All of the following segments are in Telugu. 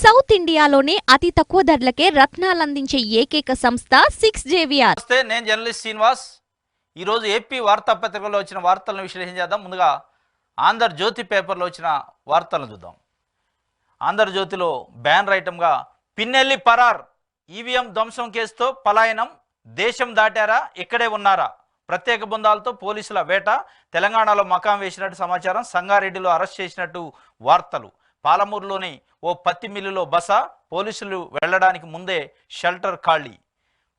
సౌత్ ఇండియాలోనే అతి తక్కువ ధరలకే రత్నాలందించే ఏకైక సంస్థ 6JVR. నమస్తే, నేను జర్నలిస్ట్ శ్రీనివాస్. ఈరోజు ఏపీ వార్తాపత్రికలో వచ్చిన వార్తలను విశ్లేషణ చేద్దాం. ముందుగా ఆంధ్రజ్యోతి పేపర్లో వచ్చిన వార్తలను చూద్దాం. ఆంధ్రజ్యోతిలో బ్యానర్ ఐటమ్గా పిన్నెల్లి పరార్, ఈవీఎం ధ్వంసం కేసుతో పలాయనం, దేశం దాటారా ఇక్కడే ఉన్నారా, ప్రత్యేక బృందాలతో పోలీసుల వేట, తెలంగాణలో మకాం వేసినట్టు సమాచారం, సంగారెడ్డిలో అరెస్ట్ చేసినట్టు వార్తలు, పాలమూరులోని ఓ పత్తి మిల్లులో బస, పోలీసులు వెళ్లడానికి ముందే షెల్టర్ ఖాళీ,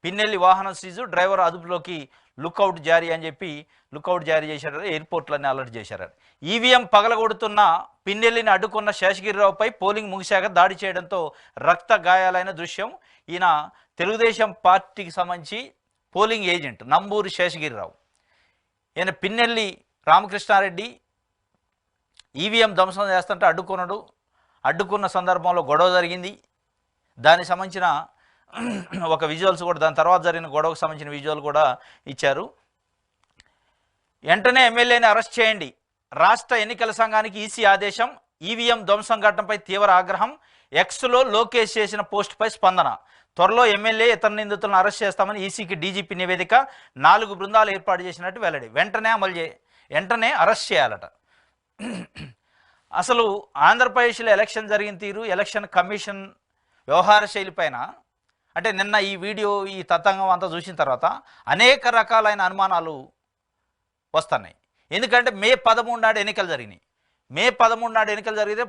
పిన్నెల్లి వాహనం సీజు, డ్రైవర్ అదుపులోకి లుకౌట్ జారీ అని చెప్పి లుకౌట్ జారీ చేశారు, ఎయిర్పోర్ట్లన్నీ అలర్ట్ చేశారు. ఈవీఎం పగలగొడుతున్న పిన్నెల్లిని అడ్డుకున్న శేషగిరిరావుపై పోలింగ్ ముగిశాక దాడి చేయడంతో రక్త గాయాలైన దృశ్యం. ఈయన తెలుగుదేశం పార్టీకి సంబంధించి పోలింగ్ ఏజెంట్ నంబూరి శేషగిరిరావు. ఈయన పిన్నెల్లి రామకృష్ణారెడ్డి ఈవీఎం ధ్వంసం చేస్తుంటే అడ్డుకున్న సందర్భంలో గొడవ జరిగింది. దానికి సంబంధించిన ఒక విజువల్స్ కూడా, దాని తర్వాత జరిగిన గొడవకు సంబంధించిన విజువల్ కూడా ఇచ్చారు. వెంటనే ఎమ్మెల్యేని అరెస్ట్ చేయండి, రాష్ట్ర ఎన్నికల సంఘానికి ఈసీ ఆదేశం, ఈవీఎం ధ్వంసం ఘటనపై తీవ్ర ఆగ్రహం, ఎక్స్లో లోకేష్ చేసిన పోస్టుపై స్పందన, త్వరలో ఎమ్మెల్యే ఇతర నిందితులను అరెస్ట్ చేస్తామని ఈసీకి డీజీపీ నివేదిక, 4 బృందాలు ఏర్పాటు చేసినట్టు వెల్లడి, వెంటనే అరెస్ట్ చేయాలట. అసలు ఆంధ్రప్రదేశ్లో ఎలక్షన్ జరిగిన తీరు, ఎలక్షన్ కమిషన్ వ్యవహార శైలి పైన అంటే నిన్న ఈ వీడియో, ఈ తతంగం అంతా చూసిన తర్వాత అనేక రకాలైన అనుమానాలు వస్తున్నాయి. ఎందుకంటే మే 13 నాడు ఎన్నికలు జరిగినాయి. మే 13 నాడు ఎన్నికలు జరిగితే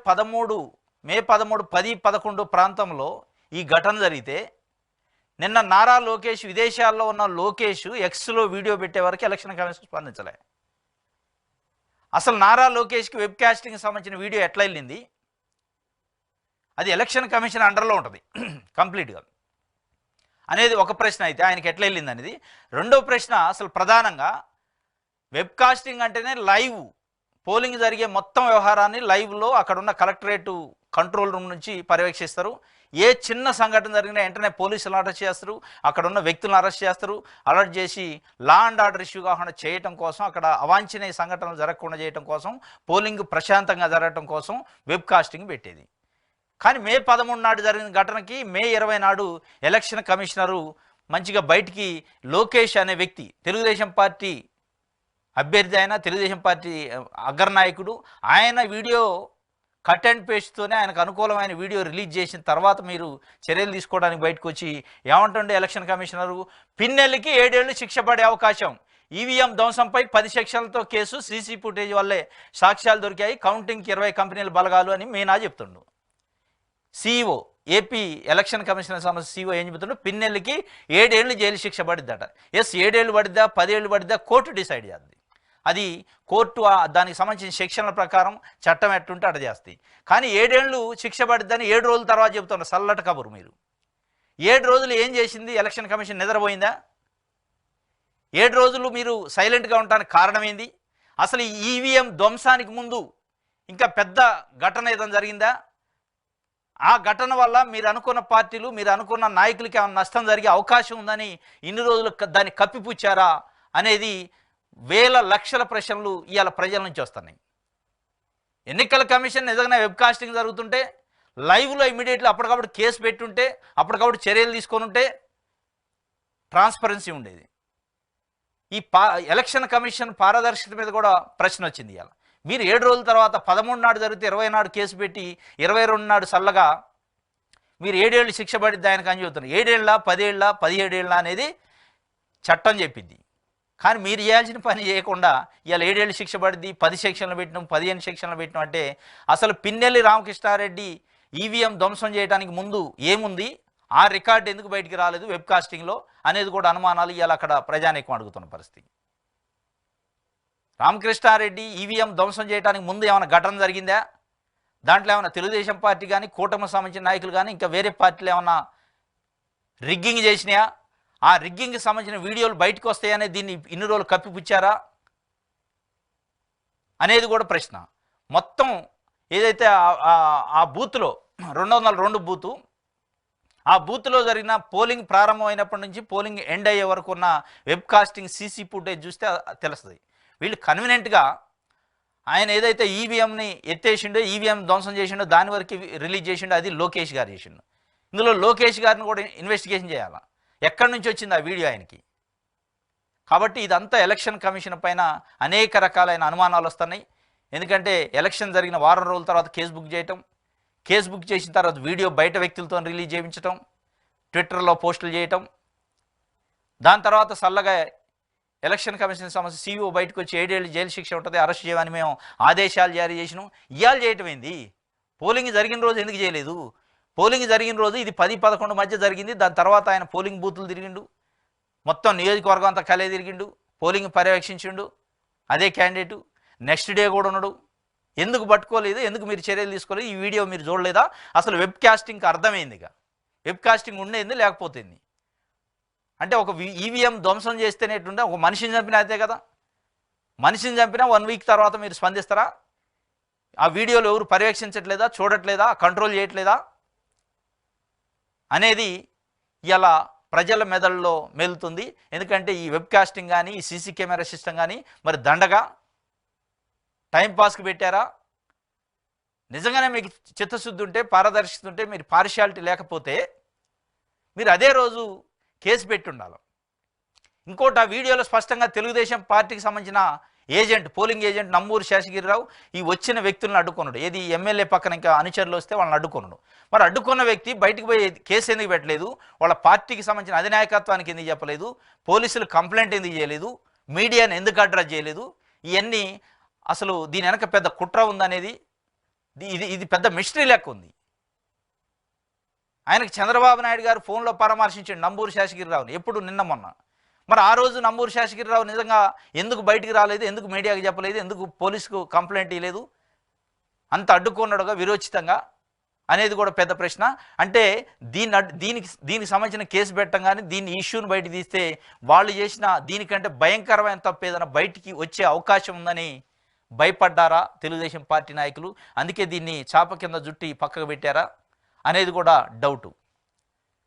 మే 13, 10, 11 ప్రాంతంలో ఈ ఘటన జరిగితే నిన్న నారా లోకేష్, విదేశాల్లో ఉన్న లోకేష్ ఎక్స్లో వీడియో పెట్టే వరకు ఎలక్షన్ కమిషన్ స్పందించలే. అసలు నారా లోకేష్కి వెబ్ కాస్టింగ్కి సంబంధించిన వీడియో ఎట్లా వెళ్ళింది, అది ఎలక్షన్ కమిషన్ అండర్లో ఉంటుంది కంప్లీట్గా అనేది ఒక ప్రశ్న. అయితే ఆయనకి ఎట్లా వెళ్ళింది అనేది రెండో ప్రశ్న. అసలు ప్రధానంగా వెబ్ కాస్టింగ్ అంటేనే లైవ్ పోలింగ్ జరిగే మొత్తం వ్యవహారాన్ని లైవ్లో అక్కడున్న కలెక్టరేట్ కంట్రోల్ రూమ్ నుంచి పర్యవేక్షిస్తారు. ఏ చిన్న సంఘటన జరిగినా వెంటనే పోలీసులు అరెస్ట్ చేస్తారు, అక్కడ ఉన్న వ్యక్తులను అరెస్ట్ చేస్తారు. అలర్ట్ చేసి లా అండ్ ఆర్డర్ ఇష్యూ కాకుండా చేయటం కోసం, అక్కడ అవాంఛనీయ సంఘటనలు జరగకుండా చేయటం కోసం, పోలింగ్ ప్రశాంతంగా జరగటం కోసం వెబ్ కాస్టింగ్ పెట్టేది. కానీ మే 13 నాడు జరిగిన ఘటనకి మే 20 నాడు ఎలక్షన్ కమిషనరు మంచిగా బయటికి లోకేష్ అనే వ్యక్తి, తెలుగుదేశం పార్టీ అభ్యర్థి, ఆయన తెలుగుదేశం పార్టీ అగ్రనాయకుడు, ఆయన వీడియో కట్ అండ్ పేస్ట్తోనే ఆయనకు అనుకూలమైన వీడియో రిలీజ్ చేసిన తర్వాత మీరు చర్యలు తీసుకోవడానికి బయటకు వచ్చి ఏమంటుండే ఎలక్షన్ కమిషనరు, పిన్నెల్లికి 7 ఏళ్లు శిక్ష పడే అవకాశం, ఈవీఎం ధ్వంసంపై 10 సెక్షన్లతో కేసు, సీసీ ఫుటేజ్ వల్లే సాక్ష్యాలు దొరికాయి, కౌంటింగ్కి 20 కంపెనీల బలగాలు అని మీనా చెప్తుండు. సీఈఓ, ఏపీ ఎలక్షన్ కమిషనర్ సంబంధించిన సీఈఓ ఏం చెబుతుండో, పిన్నెల్లికి 7 ఏళ్ళు జైలు శిక్ష పడిద్దట. 7 ఏళ్ళు పడిద్దా, 10 ఏళ్ళు పడిద్దా, కోర్టు డిసైడ్ చేస్తుంది. అది కోర్టు దానికి సంబంధించిన సెక్షన్ల ప్రకారం చట్టం ఎట్టుంటే అటు చేస్తాయి. కానీ 7 ఏళ్ళు శిక్ష పడిద్దని 7 రోజుల తర్వాత చెబుతున్నారు. సల్లట కబురు. మీరు 7 రోజులు ఏం చేసింది ఎలక్షన్ కమిషన్? నిద్రపోయిందా? 7 రోజులు మీరు సైలెంట్గా ఉండడానికి కారణం ఏంది? అసలు ఈ ఈవీఎం ధ్వంసానికి ముందు ఇంకా పెద్ద ఘటన ఏదైనా జరిగిందా? ఆ ఘటన వల్ల మీరు అనుకున్న పార్టీలు, మీరు అనుకున్న నాయకులకి ఏమైనా నష్టం జరిగే అవకాశం ఉందని ఇన్ని రోజులు దాన్ని కప్పిపుచ్చారా అనేది వేల లక్షల ప్రశ్నలు ఇవాళ ప్రజల నుంచి వస్తున్నాయి. ఎన్నికల కమిషన్ నిజంగా వెబ్ కాస్టింగ్ జరుగుతుంటే లైవ్లో ఇమీడియట్లీ అప్పటికప్పుడు కేసు పెట్టుంటే, అప్పటికప్పుడు చర్యలు తీసుకొని ఉంటే ట్రాన్స్పరెన్సీ ఉండేది. ఈ ఎలక్షన్ కమిషన్ పారదర్శకత మీద కూడా ప్రశ్న వచ్చింది. ఇవాళ మీరు 7 రోజుల తర్వాత 13 నాడు జరిగితే 20 నాడు కేసు పెట్టి 22 నాడు సల్లగా మీరు 7 ఏళ్ళు శిక్ష పడిద్ది ఆయనకు అని చెబుతున్నారు. 7 ఏళ్ళ, 10 ఏళ్ళ, 17 ఏళ్ళ అనేది చట్టం చెప్పింది. కానీ మీరు చేయాల్సిన పని చేయకుండా ఇవాళ 7 ఏళ్ళు శిక్ష పడిద్ది, 10 సెక్షన్లు పెట్టినాం, 15 సెక్షన్లు పెట్టినాం అంటే అసలు పిన్నెల్లి రామకృష్ణారెడ్డి ఈవీఎం ధ్వంసం చేయడానికి ముందు ఏముంది, ఆ రికార్డు ఎందుకు బయటికి రాలేదు వెబ్ కాస్టింగ్లో అనేది కూడా అనుమానాలు ఇవాళ అక్కడ ప్రజానీకం అడుగుతున్న పరిస్థితి. రామకృష్ణారెడ్డి ఈవీఎం ధ్వంసం చేయడానికి ముందు ఏమైనా ఘటన జరిగిందా? దాంట్లో ఏమైనా తెలుగుదేశం పార్టీ కానీ, కూటమికి సంబంధించిన నాయకులు కానీ, ఇంకా వేరే పార్టీలు ఏమైనా రిగ్గింగ్ చేసినాయా? ఆ రిగ్గింగ్కి సంబంధించిన వీడియోలు బయటకు వస్తాయనే దీన్ని ఇన్ని రోజులు కప్పిపుచ్చారా అనేది కూడా ప్రశ్న. మొత్తం ఏదైతే ఆ బూత్లో 202 బూతు, ఆ బూత్లో జరిగిన పోలింగ్ ప్రారంభమైనప్పటి నుంచి పోలింగ్ ఎండ్ అయ్యే వరకు ఉన్న వెబ్ కాస్టింగ్ సీసీ ఫుటేజ్ చూస్తే తెలుస్తుంది. వీళ్ళు కన్వీనెంట్గా ఆయన ఏదైతే ఈవీఎంని ఎత్తేసిండో, ఈవీఎం ధ్వంసం చేసిండో దాని వరకు రిలీజ్ చేసిండో అది లోకేష్ గారు చేసిండు. ఇందులో లోకేష్ గారిని కూడా ఇన్వెస్టిగేషన్ చేయాలా, ఎక్కడి నుంచి వచ్చింది ఆ వీడియో ఆయనకి. కాబట్టి ఇదంతా ఎలక్షన్ కమిషన్ పైన అనేక రకాలైన అనుమానాలు వస్తున్నాయి. ఎందుకంటే ఎలక్షన్ జరిగిన వారం రోజుల తర్వాత కేసు బుక్ చేయటం, కేసు బుక్ చేసిన తర్వాత వీడియో బయట వ్యక్తులతో రిలీజ్ చేయించటం, ట్విట్టర్లో పోస్టులు చేయటం, దాని తర్వాత చల్లగా ఎలక్షన్ కమిషన్ సమస్య సీఈఓ బయటకు వచ్చి 7 ఏళ్ళు జైలు శిక్ష ఉంటుంది, అరెస్ట్ చేయమని మేము ఆదేశాలు జారీ చేసినాం. ఇవాళ చేయటం ఏంది? పోలింగ్ జరిగిన రోజు ఎందుకు చేయలేదు? పోలింగ్ జరిగిన రోజు ఇది 10-11 మధ్య జరిగింది. దాని తర్వాత ఆయన పోలింగ్ బూతులు తిరిగిండు, మొత్తం నియోజకవర్గం అంతా కలే తిరిగిండు, పోలింగ్ పర్యవేక్షించిండు, అదే క్యాండిడేటు. నెక్స్ట్ డే కూడా ఉన్నాడు. ఎందుకు పట్టుకోలేదు? ఎందుకు మీరు చర్యలు తీసుకోలేదు? ఈ వీడియో మీరు చూడలేదా? అసలు వెబ్ కాస్టింగ్కి అర్థమైంది. వెబ్ కాస్టింగ్ ఉండేది లేకపోతుంది. అంటే ఒక ఈవీఎం ధ్వంసం చేస్తేనేటుండే ఒక మనిషిని చంపినా అదే కదా. మనిషిని చంపినా 1 వీక్ తర్వాత మీరు స్పందిస్తారా? ఆ వీడియోలు ఎవరు పర్యవేక్షించట్లేదా, చూడట్లేదా, కంట్రోల్ చేయట్లేదా అనేది ఇలా ప్రజల మెదడులో మేలుతుంది. ఎందుకంటే ఈ వెబ్ కాస్టింగ్ కానీ, ఈ సీసీ కెమెరా సిస్టమ్ కానీ మరి దండగా టైంపాస్కి పెట్టారా? నిజంగానే మీకు చిత్తశుద్ధి ఉంటే, పారదర్శకత ఉంటే, మీరు పార్షియాలిటీ లేకపోతే మీరు అదే రోజు కేసు పెట్టి ఉండాలి. ఇంకోటి, ఆ వీడియోలో స్పష్టంగా తెలుగుదేశం పార్టీకి సంబంధించిన agent, polling agent Namburu Seshagiri Rao ఈ వచ్చిన వ్యక్తులను అడ్డుకున్నాడు. ఏది ఎమ్మెల్యే పక్కన ఇంకా అనుచరులు వస్తే వాళ్ళని అడ్డుకున్నాడు. మరి అడ్డుకున్న వ్యక్తి బయటకు పోయి కేసు ఎందుకు పెట్టలేదు? వాళ్ళ పార్టీకి సంబంధించిన అధినాయకత్వానికి ఎందుకు చెప్పలేదు? పోలీసులు కంప్లైంట్ ఎందుకు చేయలేదు? మీడియాని ఎందుకు అడ్రస్ చేయలేదు? ఇవన్నీ అసలు దీని వెనక పెద్ద కుట్ర ఉందనేది ఇది పెద్ద మిస్టరీ లెక్క ఉంది. ఆయనకు చంద్రబాబు నాయుడు గారు ఫోన్లో పరామర్శించాడు నంబూరు శేషగిరిరావుని, ఎప్పుడు నిన్న మొన్న. మరి ఆ రోజు నంబూరు శేషగిరిరావు నిజంగా ఎందుకు బయటికి రాలేదు? ఎందుకు మీడియాకి చెప్పలేదు? ఎందుకు పోలీసుకు కంప్లైంట్ ఇవ్వలేదు? అంత అడ్డుకున్నాడుగా విరోచితంగా అనేది కూడా పెద్ద ప్రశ్న. అంటే దీనికి సంబంధించిన కేసు పెట్టడం కానీ, దీన్ని ఇష్యూని బయట తీస్తే వాళ్ళు చేసిన దీనికంటే భయంకరమైన తప్పు ఏదైనా బయటికి వచ్చే అవకాశం ఉందని భయపడ్డారా తెలుగుదేశం పార్టీ నాయకులు? అందుకే దీన్ని చాప కింద జుట్టి పక్కకు పెట్టారా అనేది కూడా డౌటు.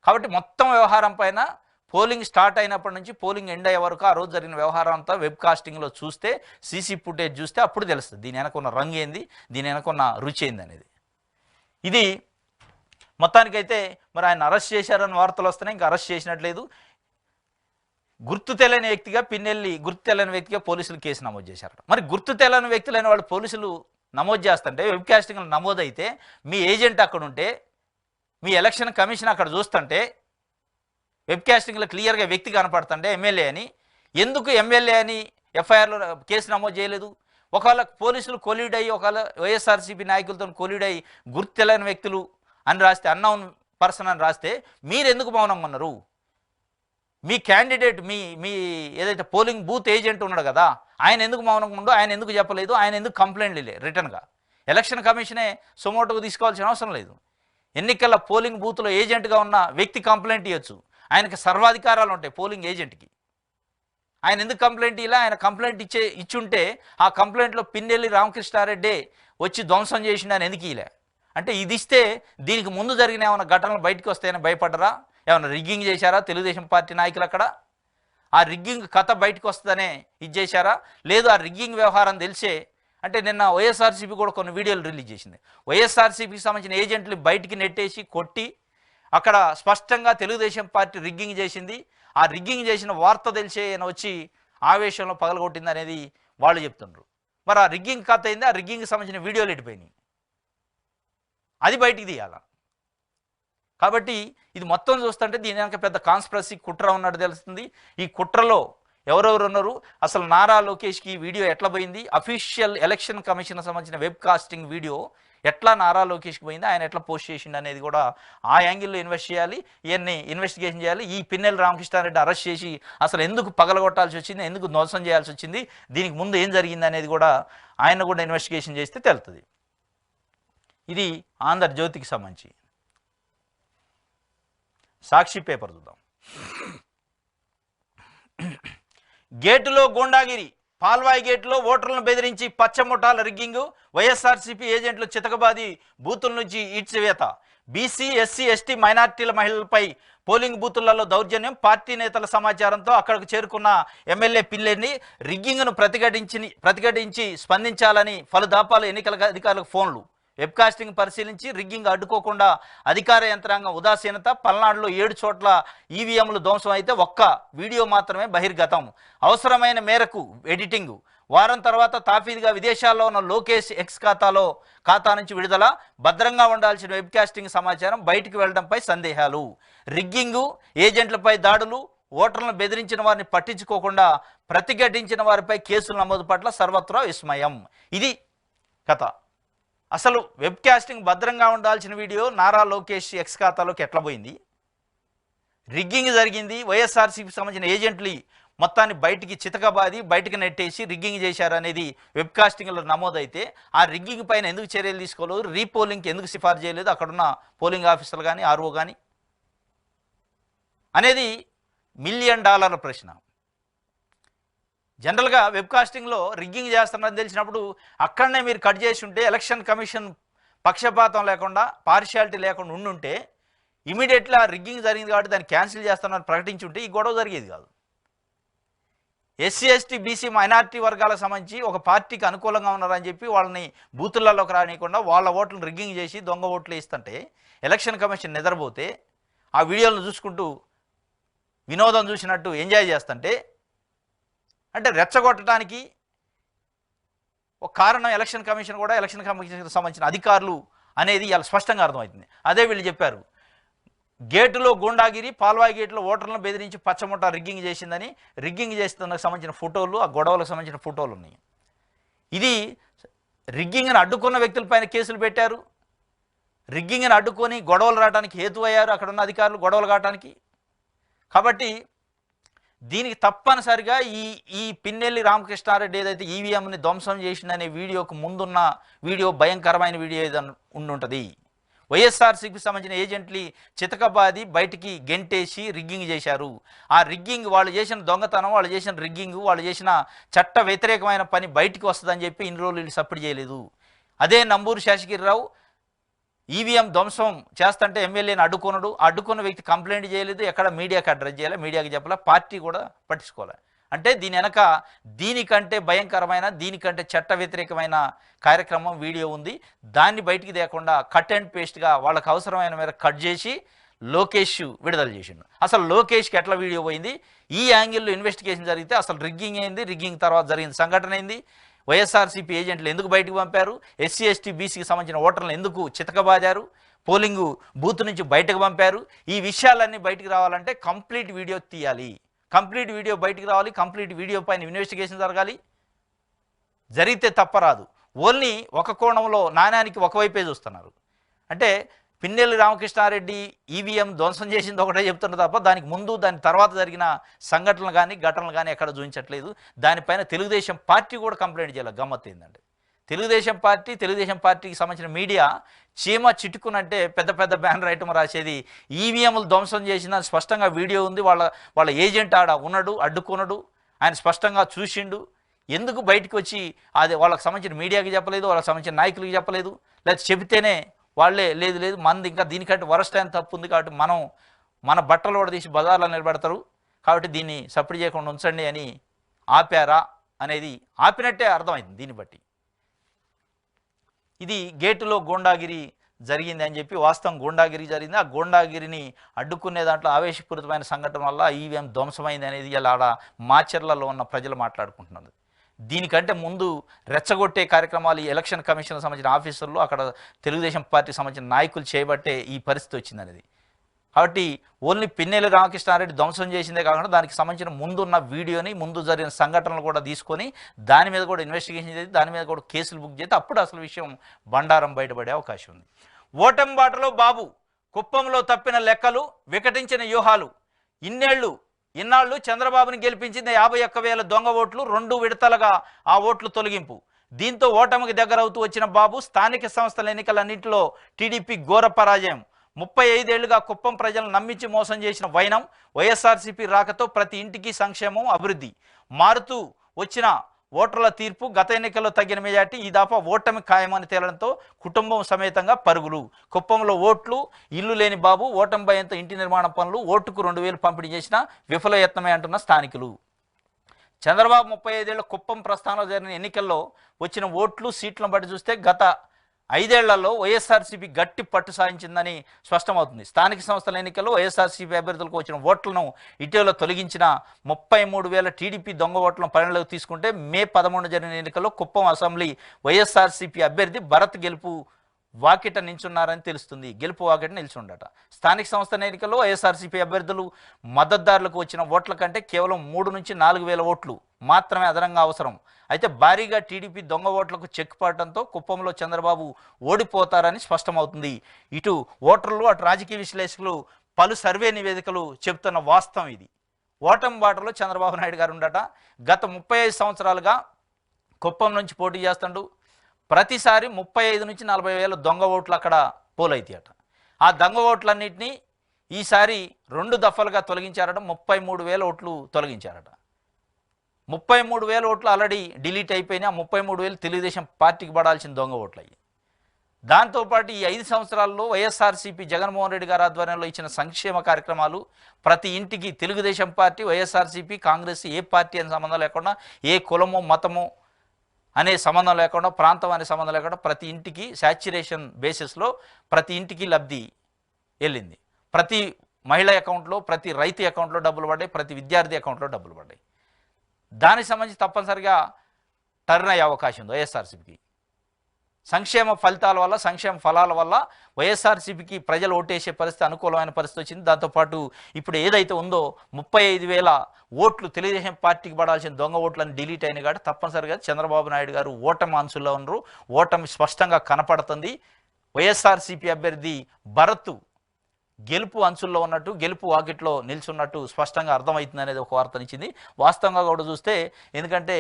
కాబట్టి మొత్తం వ్యవహారం పైన పోలింగ్ స్టార్ట్ అయినప్పటి నుంచి పోలింగ్ ఎండ్ అయ్యే వరకు ఆ రోజు జరిగిన వ్యవహారం అంతా వెబ్ కాస్టింగ్లో చూస్తే, సీసీ ఫుటేజ్ చూస్తే అప్పుడు తెలుస్తుంది దీని వెనకున్న రంగు ఏంది, దీని వెనకున్న రుచి ఏంది అనేది. ఇది మొత్తానికైతే మరి ఆయన అరెస్ట్ చేశారని వార్తలు వస్తున్నాయి. ఇంకా అరెస్ట్ చేసినట్లేదు. గుర్తు తెలియని వ్యక్తిగా పిన్నెల్లి గుర్తు తెలియని వ్యక్తిగా పోలీసులు కేసు నమోదు చేశారట. మరి గుర్తు తెలియని వ్యక్తులైన వాళ్ళు పోలీసులు నమోదు చేస్తుంటే, వెబ్ కాస్టింగ్లు నమోదైతే, మీ ఏజెంట్ అక్కడ ఉంటే, మీ ఎలక్షన్ కమిషన్ అక్కడ చూస్తుంటే, వెబ్ కాస్టింగ్లో క్లియర్గా వ్యక్తి కనపడుతుంటే ఎమ్మెల్యే అని, ఎందుకు ఎమ్మెల్యే అని ఎఫ్ఐఆర్లో కేసు నమోదు చేయలేదు? ఒకవేళ పోలీసులు కొలీడ్ అయ్యి, ఒకవేళ వైఎస్ఆర్సీపీ నాయకులతో కొలీడ్ అయ్యి గుర్తు తెలియని వ్యక్తులు అని రాస్తే, అన్నౌన్ పర్సన్ అని రాస్తే మీరు ఎందుకు మౌనంగా ఉన్నారు? మీ క్యాండిడేట్ మీ ఏదైతే పోలింగ్ బూత్ ఏజెంట్ ఉన్నాడు కదా, ఆయన ఎందుకు మౌనంగా ఉండో, ఆయన ఎందుకు చెప్పలేదు, ఆయన ఎందుకు కంప్లైంట్ లేదు రిటర్న్గా? ఎలక్షన్ కమిషనే సుమోటోకు తీసుకోవాల్సిన అవసరం లేదు. ఎన్నికల పోలింగ్ బూత్లో ఏజెంట్గా ఉన్న వ్యక్తి కంప్లైంట్ ఇవ్వచ్చు. ఆయనకి సర్వాధికారాలు ఉంటాయి పోలింగ్ ఏజెంట్కి. ఆయన ఎందుకు కంప్లైంట్ ఇలా? ఆయన కంప్లైంట్ ఇచ్చుంటే ఆ కంప్లైంట్లో పిన్నెల్లి రామకృష్ణారెడ్డి వచ్చి ధ్వంసం చేసిండు అని ఎందుకు ఇలా? అంటే ఇది ఇస్తే దీనికి ముందు జరిగిన ఏమైనా ఘటనలు బయటకు వస్తాయని భయపడరా? ఏమైనా రిగ్గింగ్ చేశారా తెలుగుదేశం పార్టీ నాయకులు అక్కడ? ఆ రిగ్గింగ్ కథ బయటకు వస్తుందనే ఇది చేశారా? లేదు ఆ రిగ్గింగ్ వ్యవహారం తెలిసే, అంటే నిన్న వైఎస్ఆర్సీపీ కూడా కొన్ని వీడియోలు రిలీజ్ చేసింది. వైఎస్ఆర్సీపీకి సంబంధించిన ఏజెంట్లు బయటికి నెట్టేసి కొట్టి అక్కడ స్పష్టంగా తెలుగుదేశం పార్టీ రిగ్గింగ్ చేసింది, ఆ రిగ్గింగ్ చేసిన వార్త తెలిసే ఆయన వచ్చి ఆవేశంలో పగలగొట్టింది అనేది వాళ్ళు చెప్తున్నారు. మరి ఆ రిగ్గింగ్ కథ అయింది, ఆ రిగ్గింగ్కి సంబంధించిన వీడియోలు ఎట్టిపోయినాయి, అది బయటికి తీయాల. కాబట్టి ఇది మొత్తం చూస్తుంటే దీని వెనక పెద్ద కాన్స్పిరసీ కుట్ర ఉన్నట్టు తెలుస్తుంది. ఈ కుట్రలో ఎవరెవరు ఉన్నారు, అసలు నారా లోకేష్కి ఈ వీడియో ఎట్లా పోయింది, అఫీషియల్ ఎలక్షన్ కమిషన్ సంబంధించిన వెబ్ కాస్టింగ్ వీడియో ఎట్లా నారా లోకేష్కి పోయింది, ఆయన ఎట్లా పోస్ట్ చేసిండు అనేది కూడా ఆ యాంగిల్లో ఇన్వెస్టిగేషన్ చేయాలి. ఈ పిన్నెల్లి రామకృష్ణారెడ్డి అరెస్ట్ చేసి అసలు ఎందుకు పగలగొట్టాల్సి వచ్చింది, ఎందుకు ధ్వంసం చేయాల్సి వచ్చింది, దీనికి ముందు ఏం జరిగింది అనేది కూడా ఆయన కూడా ఇన్వెస్టిగేషన్ చేస్తే తెలుస్తుంది. ఇది ఆంధ్రజ్యోతికి సంబంధించి. సాక్షి పేపర్ చూద్దాం. గేటులో గూండాగిరి, పాల్వాయి గేటులో ఓటర్లను బెదిరించి పచ్చముఠాల రిగ్గింగు, వైఎస్ఆర్సీపీ ఏజెంట్లు చితకబాది బూతుల నుంచి ఈడ్చివేత, బీసీ, ఎస్సీ, ఎస్టీ, మైనార్టీల మహిళలపై పోలింగ్ బూతులలో దౌర్జన్యం. పార్టీ నేతల సమాచారంతో అక్కడకు చేరుకున్న ఎమ్మెల్యే పిల్లేని రిగ్గింగ్ను ప్రతిఘటించి స్పందించాలని పలుదాపాలు ఎన్నికల అధికారులకు ఫోన్లు. వెబ్కాస్టింగ్ పరిశీలించి రిగ్గింగ్ అడ్డుకోకుండా అధికార యంత్రాంగం ఉదాసీనత. పల్నాడులో 7 చోట్ల ఈవీఎంలు ధ్వంసం అయితే ఒక్క వీడియో మాత్రమే బహిర్గతం. అవసరమైన మేరకు ఎడిటింగ్. వారం తర్వాత తాఫీదుగా విదేశాల్లో ఉన్న లోకేష్ ఎక్స్ ఖాతా నుంచి విడుదల. భద్రంగా ఉండాల్సిన వెబ్కాస్టింగ్ సమాచారం బయటికి వెళ్లడంపై సందేహాలు. రిగ్గింగు, ఏజెంట్లపై దాడులు, ఓటర్లను బెదిరించిన వారిని పట్టించుకోకుండా ప్రతిఘటించిన వారిపై కేసుల నమోదు పట్ల సర్వత్రా విస్మయం. ఇది కథ. అసలు వెబ్కాస్టింగ్ భద్రంగా ఉండాల్సిన వీడియో నారా లోకేష్ ఎక్స్ ఖాతాలోకి ఎట్లా పోయింది? రిగ్గింగ్ జరిగింది, వైఎస్ఆర్సీపీకి సంబంధించిన ఏజెంట్లు మొత్తాన్ని బయటికి చితకబాది బయటికి నెట్టేసి రిగ్గింగ్ చేశారనేది వెబ్కాస్టింగ్లో నమోదైతే ఆ రిగ్గింగ్ పైన ఎందుకు చర్యలు తీసుకోలేదు? రీపోలింగ్కి ఎందుకు సిఫార్సు చేయలేదు అక్కడున్న పోలింగ్ ఆఫీసర్లు కానీ ఆర్ఓ కానీ అనేది $1 మిలియన్ ప్రశ్న. జనరల్గా వెబ్కాస్టింగ్లో రిగ్గింగ్ చేస్తున్నారని తెలిసినప్పుడు అక్కడనే మీరు కట్ చేసి ఉంటే ఎలక్షన్ కమిషన్ పక్షపాతం లేకుండా పార్షియాలిటీ లేకుండా ఉండుంటే ఇమీడియట్గా రిగ్గింగ్ జరిగింది కాబట్టి దాన్ని క్యాన్సిల్ చేస్తామని ప్రకటించి ఉంటే ఈ గొడవ జరిగేది కాదు. ఎస్సీ, ఎస్టీ, బీసీ, మైనార్టీ వర్గాలకు సంబంధించి ఒక పార్టీకి అనుకూలంగా ఉన్నారని చెప్పి వాళ్ళని బూతులలోకి రానియకుండా వాళ్ళ ఓట్లను రిగ్గింగ్ చేసి దొంగ ఓట్లు ఇస్తుంటే ఎలక్షన్ కమిషన్ నిద్రపోతే ఆ వీడియోలను చూసుకుంటూ వినోదం చూసినట్టు ఎంజాయ్ చేస్తుంటే అంటే రెచ్చగొట్టడానికి ఒక కారణం ఎలక్షన్ కమిషన్ కూడా ఎలక్షన్ కమిషన్కి సంబంధించిన అధికారులు అనేది ఇలా స్పష్టంగా అర్థమవుతుంది. అదే వీళ్ళు చెప్పారు, గేటులో గూండాగిరి, పాల్వాయి గేటులో ఓటర్లను బెదిరించి పచ్చముట్ట రిగ్గింగ్ చేసిందని. రిగ్గింగ్ చేస్తున్నకు సంబంధించిన ఫోటోలు, ఆ గొడవలకు సంబంధించిన ఫోటోలు ఉన్నాయి. ఇది రిగ్గింగ్ని అడ్డుకున్న వ్యక్తులపైన కేసులు పెట్టారు. రిగ్గింగ్ని అడ్డుకొని గొడవలు రావడానికి హేతు అయ్యారు అక్కడున్న అధికారులు గొడవలు కావడానికి. కాబట్టి దీనికి తప్పనిసరిగా ఈ పిన్నెల్లి రామకృష్ణారెడ్డి ఏదైతే ఈవీఎంని ధ్వంసం చేసిందనే వీడియోకు ముందున్న వీడియో భయంకరమైన వీడియో ఏదైనా ఉండుంటుంది. వైఎస్ఆర్సీపీకి సంబంధించిన ఏజెంట్లు చితకబాది బయటికి గెంటేసి రిగ్గింగ్ చేశారు. ఆ రిగ్గింగ్ వాళ్ళు చేసిన దొంగతనం, వాళ్ళు చేసిన రిగ్గింగ్, వాళ్ళు చేసిన చట్ట వ్యతిరేకమైన పని బయటికి వస్తుందని చెప్పి ఇన్ని రోజులు వీళ్ళు సపోర్ట్ చేయలేదు. అదే నంబూరు శేషగిరిరావు ఈవీఎం ధ్వంసం చేస్తుంటే ఎమ్మెల్యేని అడ్డుకున్న వ్యక్తి కంప్లైంట్ చేయలేదు, ఎక్కడ మీడియాకి అడ్రస్ చేయాలి, మీడియాకి చెప్పాలి, పార్టీ కూడా పట్టించుకోవాలి. అంటే దీని వెనక దీనికంటే భయంకరమైన, దీనికంటే చట్ట వ్యతిరేకమైన కార్యక్రమం వీడియో ఉంది. దాన్ని బయటికి తేకుండా కట్ అండ్ పేస్ట్గా వాళ్ళకు అవసరమైన మేర కట్ చేసి లోకేష్ విడుదల చేసిండు. అసలు లోకేష్కి ఎట్లా వీడియో పోయింది? ఈ యాంగిల్లో ఇన్వెస్టిగేషన్ జరిగితే అసలు రిగ్గింగ్ అయింది, రిగ్గింగ్ తర్వాత జరిగిన సంఘటన అయింది, వైఎస్ఆర్సీపీ ఏజెంట్లు ఎందుకు బయటకు పంపారు, ఎస్సీ, ఎస్టీ, బీసీకి సంబంధించిన ఓటర్లను ఎందుకు చితకబాదారు, పోలింగు బూత్ నుంచి బయటకు పంపారు, ఈ విషయాలన్నీ బయటికి రావాలంటే కంప్లీట్ వీడియో తీయాలి. కంప్లీట్ వీడియో బయటికి రావాలి. కంప్లీట్ వీడియో పైన ఇన్వెస్టిగేషన్ జరగాలి. జరిగితే తప్పరాదు. ఓన్లీ ఒక కోణంలో నాణ్యానికి ఒకవైపే చూస్తున్నారు. అంటే పిన్నెల్లి రామకృష్ణారెడ్డి ఈవీఎం ధ్వంసం చేసింది ఒకటే చెప్తున్నారు తప్ప దానికి ముందు దాని తర్వాత జరిగిన సంఘటనలు కానీ ఘటనలు కానీ ఎక్కడ చూపించట్లేదు. దానిపైన తెలుగుదేశం పార్టీ కూడా కంప్లైంట్ చేయాలి. గమ్మత్తు ఏంటంటే తెలుగుదేశం పార్టీకి సంబంధించిన మీడియా చీమ చిట్టుకునంటే పెద్ద పెద్ద బ్యానర్ ఐటమ్ రాసేది ఈవీఎంలు ధ్వంసం చేసిన స్పష్టంగా వీడియో ఉంది, వాళ్ళ ఏజెంట్ ఆడ ఉన్నాడు, అడ్డుకున్నాడు, ఆయన స్పష్టంగా చూసిండు. ఎందుకు బయటకు వచ్చి అది వాళ్ళకి సంబంధించిన మీడియాకి చెప్పలేదు, వాళ్ళకి సంబంధించిన నాయకులకి చెప్పలేదు? లేకపోతే చెబితేనే వాళ్ళే లేదు మంది ఇంకా దీనికంటే వరస్ట్ అయిన తప్పు ఉంది కాబట్టి మన బట్టలు కూడా తీసి బజార్లో నిలబెడతారు కాబట్టి దీన్ని సపోర్ట్ చేయకుండా ఉంచండి అని ఆపారా అనేది ఆపినట్టే అర్థమైంది దీన్ని బట్టి. ఇది గేటులో గూండాగిరి జరిగింది అని చెప్పి వాస్తవం గూండాగిరి జరిగింది. ఆ గూండాగిరిని అడ్డుకునే దాంట్లో ఆవేశపూరితమైన సంఘటన వల్ల ఈవీఎం ధ్వంసమైంది అనేది ఇలా ఆడ మాచర్లలో ఉన్న ప్రజలు మాట్లాడుకుంటున్నారు. దీనికంటే ముందు రెచ్చగొట్టే కార్యక్రమాలు ఈ ఎలక్షన్ కమిషన్కి సంబంధించిన ఆఫీసర్లు అక్కడ తెలుగుదేశం పార్టీకి సంబంధించిన నాయకులు చేయబట్టే ఈ పరిస్థితి వచ్చింది అనేది. కాబట్టి ఓన్లీ పిన్నెల్లి రామకృష్ణారెడ్డి ధ్వంసం చేసిందే కాకుండా దానికి సంబంధించిన ముందున్న వీడియోని, ముందు జరిగిన సంఘటనలు కూడా తీసుకొని దాని మీద కూడా ఇన్వెస్టిగేషన్ చేసి దాని మీద కూడా కేసులు బుక్ చేస్తే అప్పుడు అసలు విషయం బండారం బయటపడే అవకాశం ఉంది. ఓటమి బాటలో బాబు, కుప్పంలో తప్పిన లెక్కలు, వికటించిన వ్యూహాలు. ఇన్నాళ్ళు చంద్రబాబుని గెలిపించింది 51,000 దొంగ ఓట్లు, 2 విడతలుగా ఆ ఓట్లు తొలగింపు. దీంతో ఓటమికి దగ్గరవుతూ వచ్చిన బాబు స్థానిక సంస్థల ఎన్నికలన్నింటిలో టీడీపీ ఘోర పరాజయం. 35 ఏళ్లుగా కుప్పం ప్రజలను నమ్మించి మోసం చేసిన వైనం. వైఎస్ఆర్సీపీ రాకతో ప్రతి ఇంటికి సంక్షేమం, అభివృద్ధి. మారుతూ వచ్చిన ఓటర్ల తీర్పు గత ఎన్నికల్లో తగ్గిన మెజార్టీ ఈ దఫా ఓటమి ఖాయమని తేలడంతో కుటుంబం సమేతంగా పరుగులు. కుప్పంలో ఓట్లు, ఇల్లు లేని బాబు, ఓటమి భయంతో ఇంటి నిర్మాణ పనులు, ఓటుకు 2000 పంపిణీ చేసిన విఫలయత్నమే అంటున్న స్థానికులు. చంద్రబాబు 35 ఏళ్ల కుప్పం ప్రస్థానంలో జరిగిన ఎన్నికల్లో వచ్చిన ఓట్లు, సీట్లను బట్టి చూస్తే గత 5 ఏళ్లలో వైఎస్ఆర్సీపీ గట్టి పట్టు సాధించిందని స్పష్టమవుతుంది. స్థానిక సంస్థల ఎన్నికల్లో వైఎస్ఆర్సీపీ అభ్యర్థులకు వచ్చిన ఓట్లను ఇటీవల తొలగించిన 33,000 టీడీపీ దొంగ ఓట్లను పరిగణలోకి తీసుకుంటే మే 11 జరిగిన ఎన్నికల్లో కుప్పం అసెంబ్లీ వైఎస్ఆర్సీపీ అభ్యర్థి భరత్ గెలుపు వాకిట నిల్చున్నారని తెలుస్తుంది. గెలుపు వాకిట నిల్చుండట. స్థానిక సంస్థల ఎన్నికల్లో వైఎస్ఆర్సీపీ అభ్యర్థులు మద్దతుదారులకు వచ్చిన ఓట్ల కంటే కేవలం 3 నుంచి 4,000 ఓట్లు మాత్రమే అదనంగా అవసరం. అయితే భారీగా టీడీపీ దొంగ ఓట్లకు చెక్ పడటంతో కుప్పంలో చంద్రబాబు ఓడిపోతారని స్పష్టమవుతుంది. ఇటు ఓటర్లు, అటు రాజకీయ విశ్లేషకులు, పలు సర్వే నివేదికలు చెబుతున్న వాస్తవం ఇది. ఓటమి బాటలో చంద్రబాబు నాయుడు గారు ఉండట. గత 35 సంవత్సరాలుగా కుప్పం నుంచి పోటీ చేస్తుంటూ ప్రతిసారి 35 నుంచి 40,000 దొంగ ఓట్లు అక్కడ పోలైతాయట. ఆ దొంగ ఓట్లన్నింటినీ ఈసారి 2 దఫలుగా తొలగించారట. 33,000 ఓట్లు తొలగించారట. 33,000 ఓట్లు ఆల్రెడీ డిలీట్ అయిపోయినాయి. ఆ 33,000 తెలుగుదేశం పార్టీకి పడాల్సిన దొంగ ఓట్లు అయ్యి. దాంతోపాటు ఈ 5 సంవత్సరాల్లో వైఎస్ఆర్సీపీ జగన్మోహన్ రెడ్డి గారి ఆధ్వర్యంలో ఇచ్చిన సంక్షేమ కార్యక్రమాలు ప్రతి ఇంటికి తెలుగుదేశం పార్టీ, వైఎస్ఆర్సీపీ, కాంగ్రెస్ ఏ పార్టీ అనే సంబంధం లేకుండా, ఏ కులమో మతమో అనే సంబంధం లేకుండా, ప్రాంతం అనే సంబంధం లేకుండా ప్రతి ఇంటికి శాచ్యురేషన్ బేసిస్లో ప్రతి ఇంటికి లబ్ధి వెళ్ళింది. ప్రతి మహిళ అకౌంట్లో, ప్రతి రైతు అకౌంట్లో డబ్బులు పడ్డాయి, ప్రతి విద్యార్థి అకౌంట్లో డబ్బులు పడ్డాయి. దానికి సంబంధించి తప్పనిసరిగా టర్న్ అయ్యే అవకాశం ఉంది వైఎస్ఆర్సీపీకి. సంక్షేమ ఫలితాల వల్ల, సంక్షేమ ఫలాల వల్ల వైఎస్ఆర్సీపీకి ప్రజలు ఓటేసే పరిస్థితి, అనుకూలమైన పరిస్థితి వచ్చింది. దాంతోపాటు ఇప్పుడు ఏదైతే ఉందో 35,000 ఓట్లు తెలుగుదేశం పార్టీకి పడాల్సిన దొంగ ఓట్లను డిలీట్ అయినాయి కాబట్టి తప్పనిసరిగా చంద్రబాబు నాయుడు గారు ఓటమి అంచుల్లో ఉన్నారు. ఓటమి స్పష్టంగా కనపడుతుంది. వైఎస్ఆర్సీపీ అభ్యర్థి భరత్ గెలుపు అంచుల్లో ఉన్నట్టు, గెలుపు వాకిట్లో నిల్చున్నట్టు స్పష్టంగా అర్థమవుతుంది అనేది ఒక వార్తనిచ్చింది. వాస్తవంగా కూడా చూస్తే, ఎందుకంటే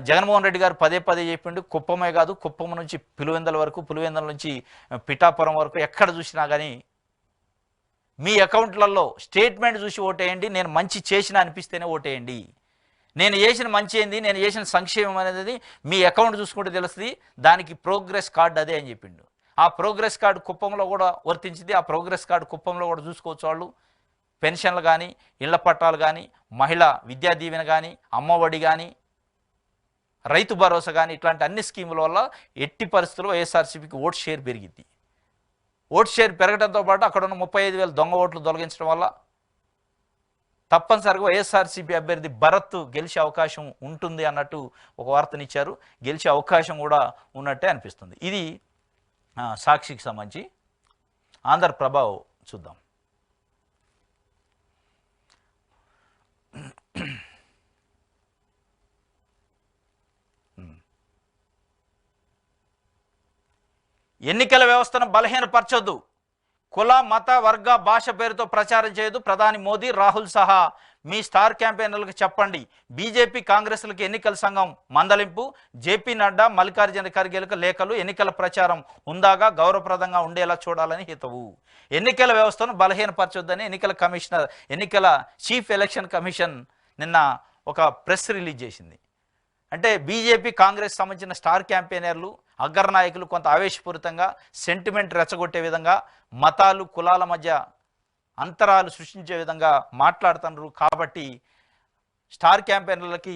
జగన్మోహన్ రెడ్డి గారు పదే చెప్పిండు, కుప్పమే కాదు కుప్పం నుంచి పులివెందుల వరకు, పులివెందుల నుంచి పిఠాపురం వరకు ఎక్కడ చూసినా కానీ మీ అకౌంట్లలో స్టేట్మెంట్ చూసి ఓటేయండి, నేను మంచి చేసిన అనిపిస్తేనే ఓటేయండి, నేను చేసిన మంచి ఏంది, నేను చేసిన సంక్షేమం అనేది మీ అకౌంట్ చూసుకుంటే తెలుస్తుంది, దానికి ప్రోగ్రెస్ కార్డు అదే అని చెప్పిండు. ఆ ప్రోగ్రెస్ కార్డు కుప్పంలో కూడా వర్తించింది. ఆ ప్రోగ్రెస్ కార్డు కుప్పంలో కూడా చూసుకోవచ్చు. వాళ్ళు పెన్షన్లు కానీ, ఇళ్ల పట్టాలు కానీ, మహిళా విద్యా దీవెన కానీ, అమ్మఒడి కానీ, రైతు భరోసా కానీ, ఇట్లాంటి అన్ని స్కీముల వల్ల ఎట్టి పరిస్థితుల్లో వైఎస్ఆర్సీపీకి ఓట్ షేర్ పెరిగింది. ఓట్ షేర్ పెరగడంతో పాటు అక్కడ ఉన్న 35,000 దొంగ ఓట్లు తొలగించడం వల్ల తప్పనిసరిగా వైఎస్ఆర్సీపీ అభ్యర్థి భరత్ గెలిచే అవకాశం ఉంటుంది అన్నట్టు ఒక వార్తనిచ్చారు. గెలిచే అవకాశం కూడా ఉన్నట్టే అనిపిస్తుంది. ఇది సాక్షికి సంబంధించి. ఆంధ్రప్రభ చూద్దాం. ఎన్నికల వ్యవస్థను బలహీనపరచొద్దు, కుల, మత, వర్గ, భాష పేరుతో ప్రచారం చేయదు, ప్రధాని మోదీ, రాహుల్ సహా మీ స్టార్ క్యాంపెయినర్లకు చెప్పండి. బీజేపీ, కాంగ్రెస్లకు ఎన్నికల సంఘం మందలింపు. జేపీ నడ్డా, మల్లికార్జున ఖర్గేలకు లేఖలు. ఎన్నికల ప్రచారం ఉందాగా గౌరవప్రదంగా ఉండేలా చూడాలని హితవు. ఎన్నికల వ్యవస్థను బలహీనపరచొద్దని ఎన్నికల చీఫ్ ఎలక్షన్ కమిషన్ నిన్న ఒక ప్రెస్ రిలీజ్ చేసింది. అంటే బీజేపీ, కాంగ్రెస్ సంబంధించిన స్టార్ క్యాంపెయినర్లు, అగ్రనాయకులు కొంత ఆవేశపూరితంగా, సెంటిమెంట్ రెచ్చగొట్టే విధంగా, మతాలు, కులాల మధ్య అంతరాలు సృష్టించే విధంగా మాట్లాడుతున్నారు. కాబట్టి స్టార్ క్యాంపెయినర్లకి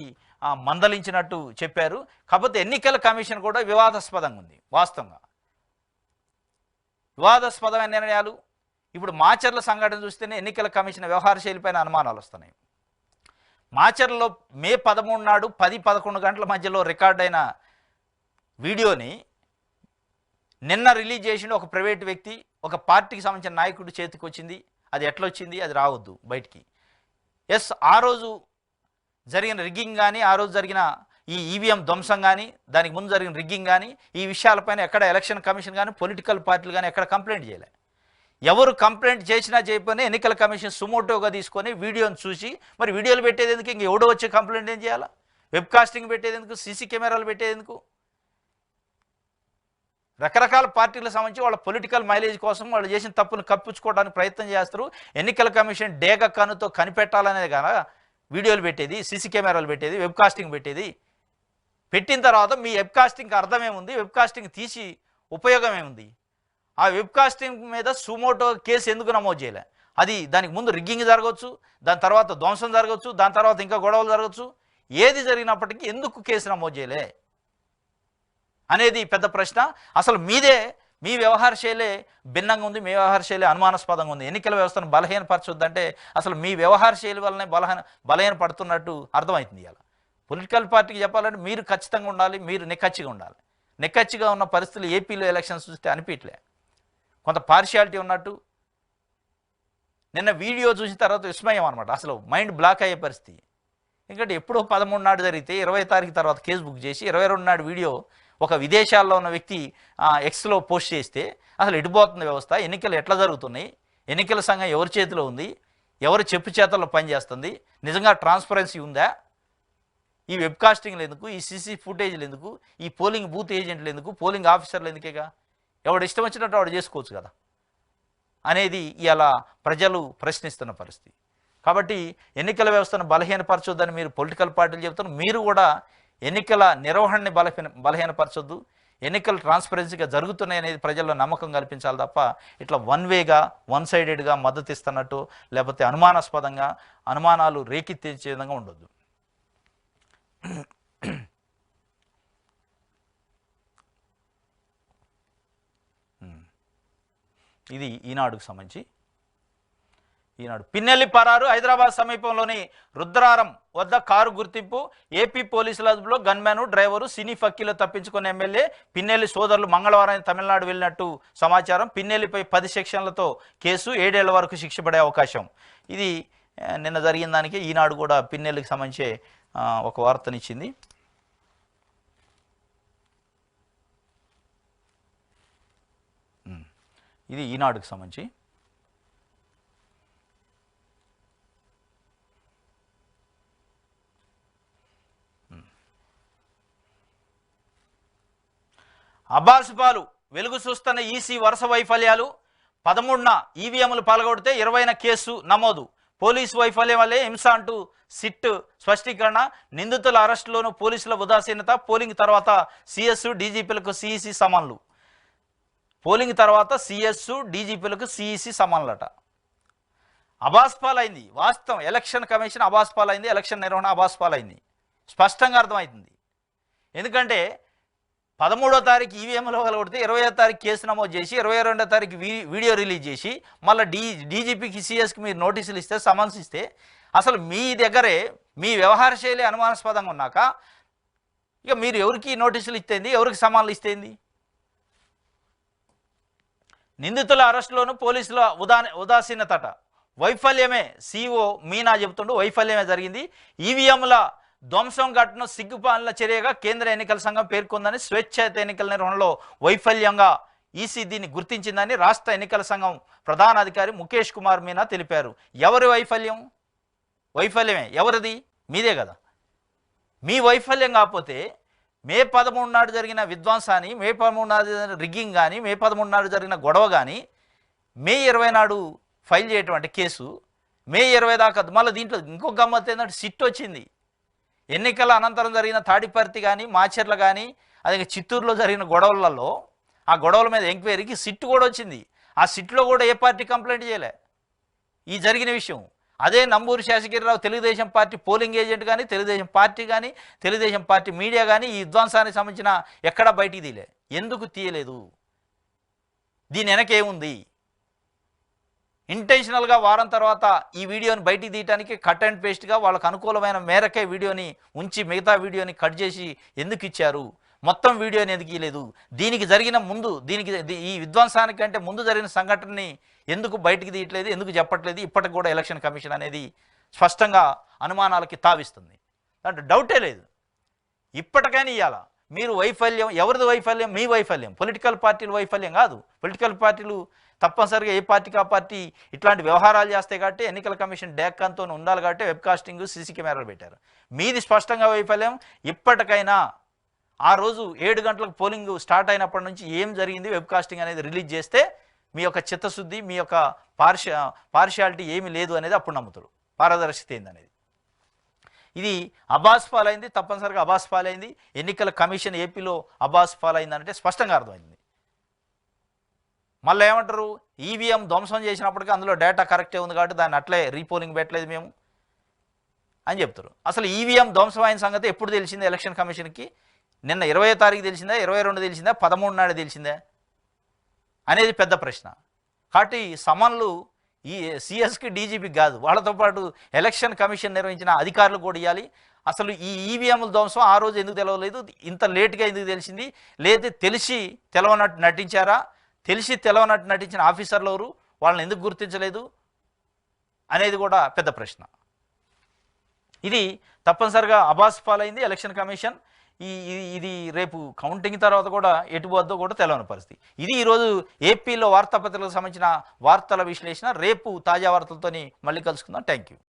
మందలించినట్టు చెప్పారు. కాకపోతే ఎన్నికల కమిషన్ కూడా వివాదాస్పదంగా ఉంది. వాస్తవంగా వివాదాస్పదమైన నిర్ణయాలు. ఇప్పుడు మాచర్ల సంఘటన చూస్తేనే ఎన్నికల కమిషన్ వ్యవహార శైలిపైన అనుమానాలు వస్తున్నాయి. మాచర్లలో మే 13 నాడు 10-11 గంటల మధ్యలో రికార్డైన వీడియోని నిన్న రిలీజ్ చేసిన ఒక ప్రైవేట్ వ్యక్తి, ఒక పార్టీకి సంబంధించిన నాయకుడి చేతికి వచ్చింది. అది ఎట్లా వచ్చింది, అది రావద్దు బయటికి. ఆ రోజు జరిగిన రిగ్గింగ్ కానీ, ఆ రోజు జరిగిన ఈ ఈవీఎం ధ్వంసం కానీ, దానికి ముందు జరిగిన రిగ్గింగ్ కానీ, ఈ విషయాలపైన ఎక్కడ ఎలక్షన్ కమిషన్ కానీ, పొలిటికల్ పార్టీలు కానీ ఎక్కడ కంప్లైంట్ చేయలే. ఎవరు కంప్లైంట్ చేసినా చేయకపోయినా ఎన్నికల కమిషన్ సుమోటోగా తీసుకొని వీడియోని చూసి, మరి వీడియోలు పెట్టేది ఎందుకు, ఇంక ఎవడో వచ్చే కంప్లైంట్ ఏం చేయాలా, వెబ్కాస్టింగ్ పెట్టేది ఎందుకు, సీసీ కెమెరాలు పెట్టేది ఎందుకు? రకరకాల పార్టీలకు సంబంధించి వాళ్ళ పొలిటికల్ మైలేజ్ కోసం వాళ్ళు చేసిన తప్పును కప్పించుకోవడానికి ప్రయత్నం చేస్తారు. ఎన్నికల కమిషన్ డేగ కన్నుతో కనిపెట్టాలనేది కదా వీడియోలు పెట్టేది, సీసీ కెమెరాలు పెట్టేది, వెబ్కాస్టింగ్ పెట్టేది. పెట్టిన తర్వాత మీ వెబ్ కాస్టింగ్కి అర్థమేముంది, వెబ్ కాస్టింగ్ తీసి ఉపయోగం ఏముంది? ఆ వెబ్ కాస్టింగ్ మీద సుమోటో కేసు ఎందుకు నమోదు చేయలే? అది దానికి ముందు రిగ్గింగ్ జరగవచ్చు, దాని తర్వాత ధ్వంసం జరగవచ్చు, దాని తర్వాత ఇంకా గొడవలు జరగవచ్చు. ఏది జరిగినప్పటికీ ఎందుకు కేసు నమోదు చేయలే అనేది పెద్ద ప్రశ్న. అసలు మీ వ్యవహార శైలే భిన్నంగా ఉంది, మీ వ్యవహార శైలి అనుమానాస్పదంగా ఉంది. ఎన్నికల వ్యవస్థను బలహీనపరచొద్దంటే అసలు మీ వ్యవహార శైలి వల్లనే బలహీనపడుతున్నట్టు అర్థమవుతుంది. ఇలా పొలిటికల్ పార్టీకి చెప్పాలంటే మీరు ఖచ్చితంగా ఉండాలి, మీరు నిక్కచ్చిగా ఉండాలి. నిక్కచ్చిగా ఉన్న పరిస్థితులు ఏపీలో ఎలక్షన్స్ చూస్తే అనిపించలే, కొంత పార్షియాలిటీ ఉన్నట్టు. నిన్న వీడియో చూసిన తర్వాత విస్మయం అనమాట, అసలు మైండ్ బ్లాక్ అయ్యే పరిస్థితి. ఎందుకంటే ఎప్పుడో 13 నాడు జరిగితే 20 తారీఖు తర్వాత కేసు బుక్ చేసి 22 నాడు వీడియో ఒక విదేశాల్లో ఉన్న వ్యక్తి ఎక్స్లో పోస్ట్ చేస్తే అసలు ఎటుపోతుంది వ్యవస్థ, ఎన్నికలు ఎట్లా జరుగుతున్నాయి, ఎన్నికల సంఘం ఎవరి చేతిలో ఉంది, ఎవరు చెప్పు చేతల్లో పనిచేస్తుంది, నిజంగా ట్రాన్స్పరెన్సీ ఉందా, ఈ వెబ్ కాస్టింగ్లు ఎందుకు, ఈ సీసీ ఫుటేజ్లు ఎందుకు, ఈ పోలింగ్ బూత్ ఏజెంట్లు ఎందుకు, పోలింగ్ ఆఫీసర్లు ఎందుకేగా, ఎవడు ఇష్టం వచ్చినట్టు వాడు చేసుకోవచ్చు కదా అనేది ఇలా ప్రజలు ప్రశ్నిస్తున్న పరిస్థితి. కాబట్టి ఎన్నికల వ్యవస్థను బలహీనపరచొద్దని మీరు పొలిటికల్ పార్టీలు చెబుతున్నారు. మీరు కూడా ఎన్నికల నిర్వహణని బలహీనపరచొద్దు, ఎన్నికలు ట్రాన్స్పరెన్సీగా జరుగుతున్నాయి అనేది ప్రజల్లో నమ్మకం కల్పించాలి తప్ప ఇట్లా వన్ సైడెడ్గా మద్దతు ఇస్తున్నట్టు లేకపోతే అనుమానాస్పదంగా అనుమానాలు రేకెత్తించే విధంగా ఉండొద్దు. ఇది ఈనాడుకు సంబంధించి. ఈనాడు పిన్నెల్లి పరారు, హైదరాబాద్ సమీపంలోని రుద్రారం వద్ద కారు గుర్తింపు, ఏపీ పోలీసుల అదుపులో గన్మ్యాను డ్రైవరు, సినీ ఫక్కీలో తప్పించుకున్న ఎమ్మెల్యే పిన్నెల్లి సోదరులు మంగళవారం తమిళనాడు వెళ్ళినట్టు సమాచారం. పిన్నెల్లిపై 10 సెక్షన్లతో కేసు, 7 ఏళ్ల వరకు శిక్ష పడే అవకాశం. ఇది నిన్న జరిగిన దానికి ఈనాడు కూడా పిన్నెల్లికి సంబంధించి ఒక వార్తనిచ్చింది. ఇది ఈనాడుకు సంబంధించి. అబాసుపాలు వెలుగు చూస్తున్న ఈసీ వరుస వైఫల్యాలు. 13న ఈవీఎంలు పాల్గొడితే 20న కేసు నమోదు. పోలీసు వైఫల్యం వల్లే హింస అంటూ సిట్ స్పష్టీకరణ. నిందితుల అరెస్టులోనూ పోలీసుల ఉదాసీనత. పోలింగ్ తర్వాత సిఎస్ డీజీపీలకు సిఈసి సమన్లు. పోలింగ్ తర్వాత సిఎస్ డీజీపీలకు సిఈసి సమన్లట. అబాస్పాలైంది వాస్తవం. ఎలక్షన్ కమిషన్ అబాస్పాలైంది, ఎలక్షన్ నిర్వహణ అబాస్పాలైంది, స్పష్టంగా అర్థమవుతుంది. ఎందుకంటే 13వ తారీఖు ఈవీఎంలో కొడితే 20వ తారీఖు కేసు నమోదు చేసి 22వ తారీఖు వీడియో రిలీజ్ చేసి మళ్ళీ డీజీపీకి సిఎస్కి మీరు నోటీసులు ఇస్తే, సమన్స్ ఇస్తే, అసలు మీ దగ్గరే మీ వ్యవహార శైలి అనుమానాస్పదంగా ఉన్నాక ఇక మీరు ఎవరికి నోటీసులు ఇస్తేంది, ఎవరికి సమన్లు ఇస్తేంది? నిందితుల అరెస్టులోనూ పోలీసుల ఉదాసీనతట. వైఫల్యమే సిఓ మీనా చెబుతుండూ వైఫల్యమే జరిగింది. ఈవీఎంల ధ్వంసం ఘటన సిగ్గుపాలన చర్యగా కేంద్ర ఎన్నికల సంఘం పేర్కొందని, స్వేచ్ఛాయుత ఎన్నికల నిర్వహణలో వైఫల్యంగా ఈసీ దీన్ని గుర్తించిందని రాష్ట్ర ఎన్నికల సంఘం ప్రధాన అధికారి ముఖేష్ కుమార్ మీనా తెలిపారు. ఎవరి వైఫల్యం? వైఫల్యమే. ఎవరిది? మీదే కదా. మీ వైఫల్యం కాకపోతే మే 13 నాడు జరిగిన విధ్వంసాన్ని, మే 13 నాడు జరిగిన రిగ్గింగ్ కానీ, మే 13 నాడు జరిగిన గొడవ కానీ, మే 20 నాడు ఫైల్ చేయటువంటి కేసు మే 20 దాకా. మళ్ళీ దీంట్లో ఇంకొక గమ్మత్ ఏంటంటే సిట్ వచ్చింది. ఎన్నికల అనంతరం జరిగిన తాడిపర్తి కానీ, మాచర్ల కానీ, అదే చిత్తూరులో జరిగిన గొడవలలో ఆ గొడవల మీద ఎంక్వైరీకి సిట్ కూడా వచ్చింది. ఆ సిట్లో కూడా ఏ పార్టీ కంప్లైంట్ చేయలే ఈ జరిగిన విషయం. అదే Namburu Seshagiri Rao Telugu Desam party polling agent కానీ, తెలుగుదేశం పార్టీ కానీ, తెలుగుదేశం పార్టీ మీడియా కానీ ఈ విధ్వంసానికి సంబంధించిన ఎక్కడా బయటికి తీయలే. ఎందుకు తీయలేదు? దీని వెనకేముంది? ఇంటెన్షనల్గా వారం తర్వాత ఈ వీడియోని బయటికి తీయడానికి కట్ అండ్ పేస్ట్గా వాళ్ళకు అనుకూలమైన మేరకే వీడియోని ఉంచి మిగతా వీడియోని కట్ చేసి ఎందుకు ఇచ్చారు? మొత్తం వీడియోని ఎందుకు ఇవ్వలేదు? దీనికి జరిగిన ముందు, ఈ విధ్వంసానికంటే ముందు జరిగిన సంఘటనని ఎందుకు బయటికి తీయట్లేదు, ఎందుకు చెప్పట్లేదు? ఇప్పటికి కూడా ఎలక్షన్ కమిషన్ అనేది స్పష్టంగా అనుమానాలకి తావిస్తుంది, అంటే డౌటే లేదు. ఇప్పటికైనా ఇవ్వాల. మీరు వైఫల్యం ఎవరిది వైఫల్యం? మీ వైఫల్యం. పొలిటికల్ పార్టీల వైఫల్యం కాదు. పొలిటికల్ పార్టీలు తప్పనిసరిగా ఏ పార్టీకి ఆ పార్టీ ఇట్లాంటి వ్యవహారాలు చేస్తాయి కాబట్టి ఎన్నికల కమిషన్ డ్యాక్కంతో ఉండాలి కాబట్టి వెబ్ కాస్టింగ్, సీసీ కెమెరాలు పెట్టారు. మీది స్పష్టంగా వైఫల్యం. ఇప్పటికైనా ఆ రోజు 7 గంటలకు పోలింగ్ స్టార్ట్ అయినప్పటి నుంచి ఏం జరిగింది, వెబ్ కాస్టింగ్ అనేది రిలీజ్ చేస్తే మీ యొక్క చిత్తశుద్ధి, మీ యొక్క పార్షియాలిటీ ఏమీ లేదు అనేది అప్పుడు నమ్ముతారు, పారదర్శకత ఏందనేది. ఇది అబాస్ పాలైంది, తప్పనిసరిగా అబాస్ పాలైంది. ఎన్నికల కమిషన్ ఏపీలో అబాస్ పాలైందంటే స్పష్టంగా అర్థమైంది. మళ్ళీ ఏమంటారు, ఈవీఎం ధ్వంసం చేసినప్పటికీ అందులో డేటా కరెక్టే ఉంది కాబట్టి దాన్ని అట్లే రీపోలింగ్ పెట్టలేదు మేము అని చెప్తారు. అసలు ఈవీఎం ధ్వంసం అయిన సంగతి ఎప్పుడు తెలిసిందే ఎలక్షన్ కమిషన్కి? నిన్న 20వ తారీఖు తెలిసిందా, 22 తెలిసిందా, 13 నాడు తెలిసిందా అనేది పెద్ద ప్రశ్న. కాబట్టి సమన్లు ఈ సిఎస్కి డీజీపీకి కాదు, వాళ్ళతో పాటు ఎలక్షన్ కమిషన్ నిర్వహించిన అధికారులు కూడా ఇవ్వాలి. అసలు ఈ ఈవీఎంల ధ్వంసం ఆ రోజు ఎందుకు తెలవలేదు, ఇంత లేట్గా ఎందుకు తెలిసింది, లేదా తెలిసి తెలవనట్టు నటించారా, తెలిసి తెలవనట్టు నటించిన ఆఫీసర్లు ఎవరు, వాళ్ళని ఎందుకు గుర్తించలేదు అనేది కూడా పెద్ద ప్రశ్న. ఇది తప్పనిసరిగా అబాస్ పాలైంది ఎలక్షన్ కమిషన్. ఇది రేపు కౌంటింగ్ తర్వాత కూడా ఎటు పోద్దో కూడా తెలవని పరిస్థితి. ఇది ఈరోజు ఏపీలో వార్తాపత్రికలకు సంబంధించిన వార్తల విశ్లేషణ. రేపు తాజా వార్తలతోని మళ్ళీ కలుసుకుందాం. Thank you.